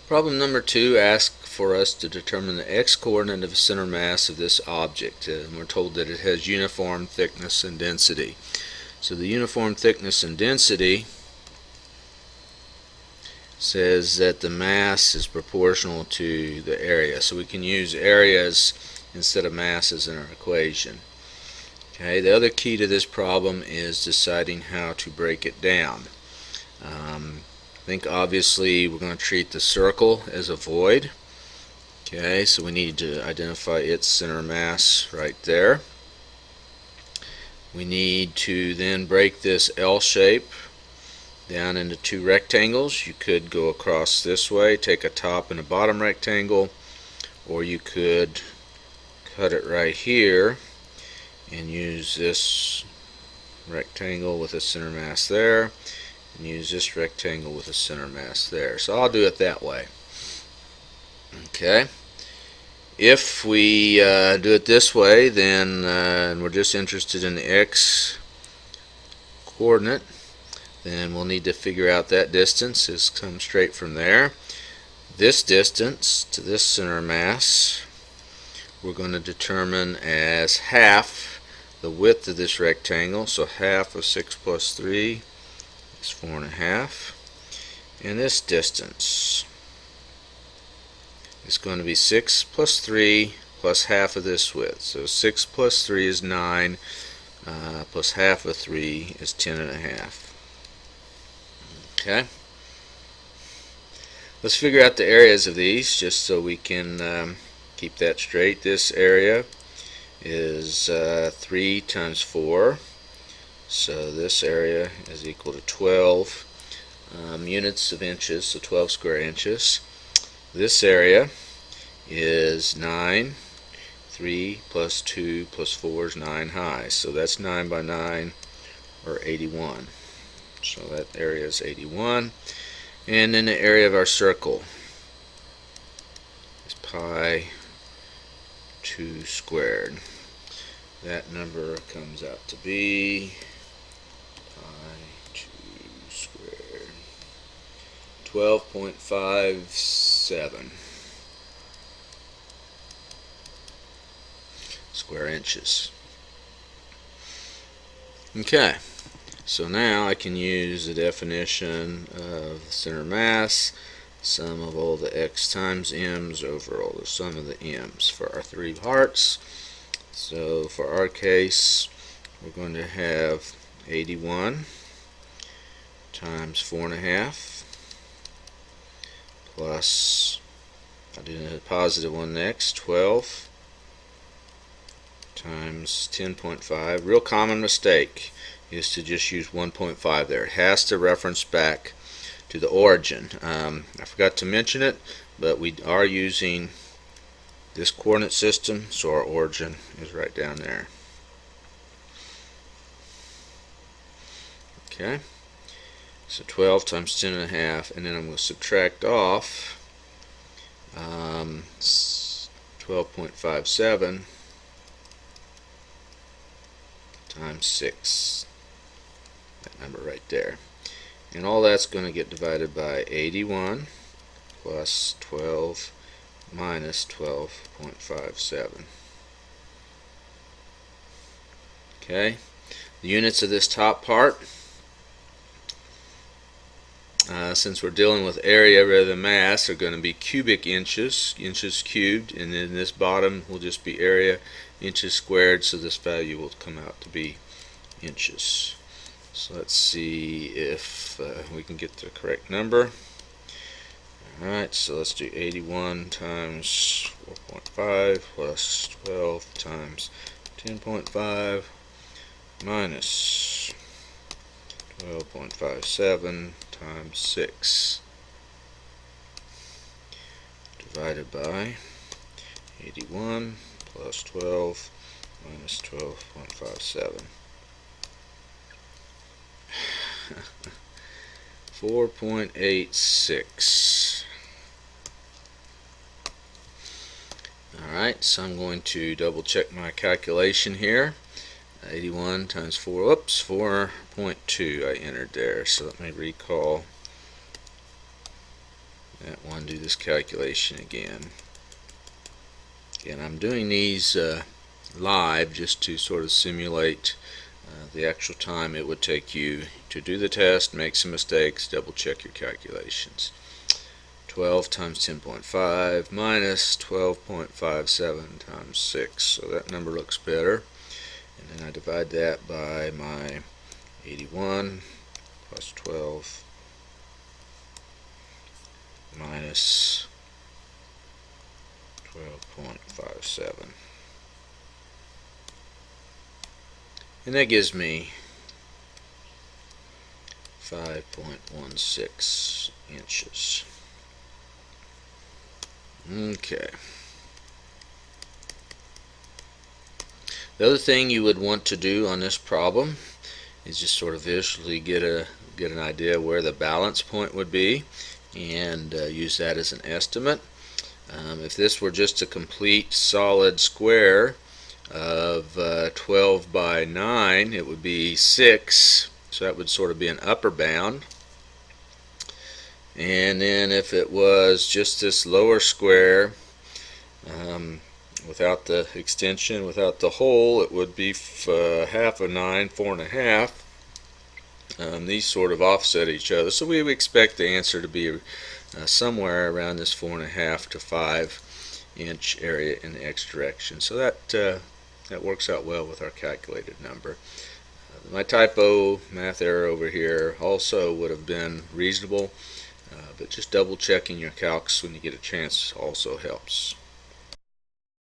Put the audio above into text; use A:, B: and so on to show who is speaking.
A: Problem number 2 asks for us to determine the x-coordinate of the center mass of this object, and we're told that it has uniform thickness and density. So the uniform thickness and density says that the mass is proportional to the area, so we can use areas instead of masses in our equation. Okay, the other key to this problem is deciding how to break it down. I think obviously we're going to treat the circle as a void. Okay, so we need to identify its center mass right there. We need to then break this L shape down into two rectangles. You could go across this way, take a top and a bottom rectangle, or you could cut it right here and use this rectangle with a center mass there, and use this rectangle with a center mass there. So I'll do it that way. Okay. If we do it this way, then and we're just interested in the x coordinate, then we'll need to figure out that distance. Is come straight from there. This distance to this center mass we're going to determine as half the width of this rectangle. So half of 6 plus 3 is 4.5. And this distance is going to be 6 plus 3 plus half of this width. So 6 plus 3 is 9, plus half of 3 is 10.5. Okay. Let's figure out the areas of these just so we can keep that straight. This area is 3 times 4, so this area is equal to 12 units of inches, so 12 square inches. This area is 9. 3 plus 2 plus 4 is 9 high, so that's 9 by 9, or 81. So that area is 81. And then the area of our circle is pi 2 squared. That number comes out to be pi 2 squared, 12.57 square inches. Okay, so now I can use the definition of the center mass, sum of all the x times m's over all the sum of the m's for our three parts. So for our case, we're going to have 81 times 4.5 plus, I'll do the positive one next, 12 times 10.5. Real common mistake is to just use 1.5 there. It has to reference back to the origin. I forgot to mention it, but we are using this coordinate system, so our origin is right down there. Okay, so 12 times 10.5, and then I'm going to subtract off 12.57 times 6, that number right there. And all that's going to get divided by 81 plus 12 minus 12.57. Okay, the units of this top part, since we're dealing with area rather than mass, are going to be cubic inches, inches cubed, and then this bottom will just be area, inches squared, so this value will come out to be inches. So let's see if we can get the correct number. Alright, so let's do 81 times 4.5 plus 12 times 10.5 minus 12.57 times 6 divided by 81 plus 12 minus 12.57. 4.86. Alright, so I'm going to double check my calculation here. 81 times 4, whoops, 4.2 I entered there. So let me recall that one, do this calculation again. Again, I'm doing these live just to sort of simulate the actual time it would take you to do the test, make some mistakes, double check your calculations. 12 times 10.5 minus 12.57 times 6, so that number looks better. And then I divide that by my 81 plus 12 minus 12.57. And that gives me 5.16 inches. Okay. The other thing you would want to do on this problem is just sort of visually get an idea where the balance point would be, and use that as an estimate. If this were just a complete solid square of 12 by 9, it would be 6, so that would sort of be an upper bound. And then if it was just this lower square without the extension, without the hole, it would be half of 9, 4.5. These sort of offset each other, so we would expect the answer to be somewhere around this 4.5 to 5 inch area in the X direction. So that works out well with our calculated number. My typo, math error over here also would have been reasonable, but just double checking your calcs when you get a chance also helps.